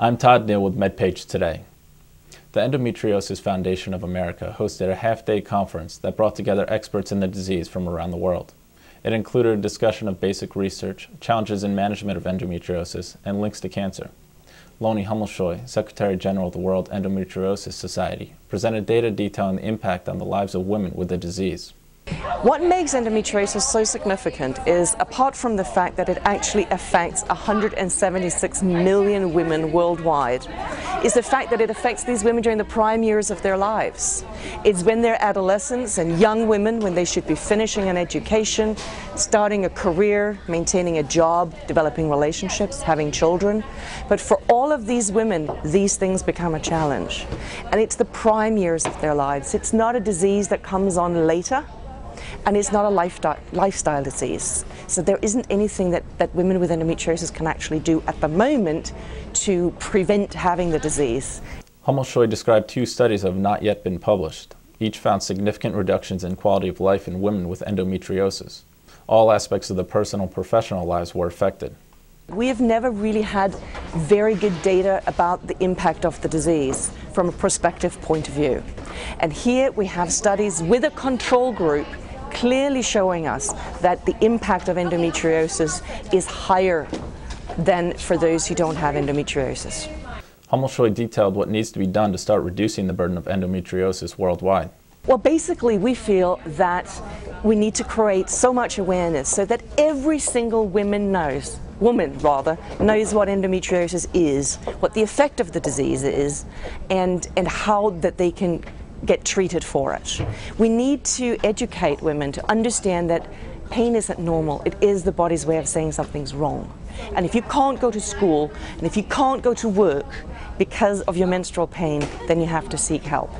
I'm Todd, Neale with MedPage Today. The Endometriosis Foundation of America hosted a half-day conference that brought together experts in the disease from around the world. It included a discussion of basic research, challenges in management of endometriosis, and links to cancer. Hummelshoj, Secretary General of the World Endometriosis Society, presented data detailing the impact on the lives of women with the disease. What makes endometriosis so significant is, apart from the fact that it actually affects 176 million women worldwide, is the fact that it affects these women during the prime years of their lives. It's when they're adolescents and young women, when they should be finishing an education, starting a career, maintaining a job, developing relationships, having children. But for all of these women, these things become a challenge. And it's the prime years of their lives. It's not a disease that comes on later. And it's not a lifestyle disease. So there isn't anything that women with endometriosis can actually do at the moment to prevent having the disease. Hummelshoj described 2 studies that have not yet been published. Each found significant reductions in quality of life in women with endometriosis. All aspects of the personal and professional lives were affected. We have never really had very good data about the impact of the disease from a prospective point of view. And here we have studies with a control group clearly showing us that the impact of endometriosis is higher than for those who don't have endometriosis. Hummelshoj detailed what needs to be done to start reducing the burden of endometriosis worldwide. Well, basically we feel that we need to create so much awareness so that every single woman knows what endometriosis is, what the effect of the disease is, and how that they can get treated for it. We need to educate women to understand that pain isn't normal. It is the body's way of saying something's wrong. And if you can't go to school and if you can't go to work because of your menstrual pain, then you have to seek help.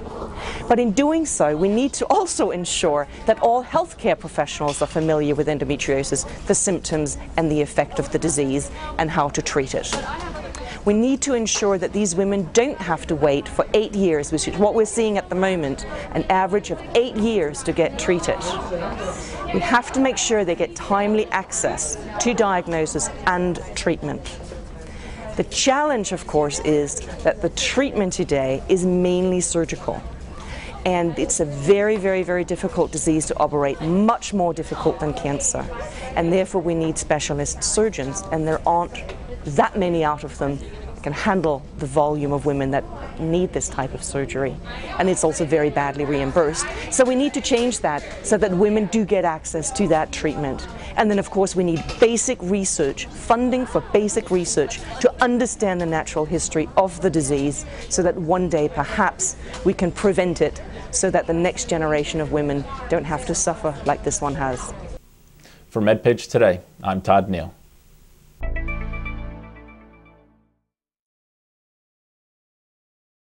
But in doing so, we need to also ensure that all healthcare professionals are familiar with endometriosis, the symptoms and the effect of the disease, and how to treat it. We need to ensure that these women don't have to wait for 8 years, which is what we're seeing at the moment, an average of 8 years to get treated. We have to make sure they get timely access to diagnosis and treatment. The challenge, of course, is that the treatment today is mainly surgical. And it's a very, very, very difficult disease to operate, much more difficult than cancer. And therefore we need specialist surgeons, and there aren't that many out of them can handle the volume of women that need this type of surgery. And it's also very badly reimbursed. So we need to change that so that women do get access to that treatment. And then of course we need basic research, funding for basic research to understand the natural history of the disease so that one day perhaps we can prevent it so that the next generation of women don't have to suffer like this one has. For MedPage Today, I'm Todd, Neale.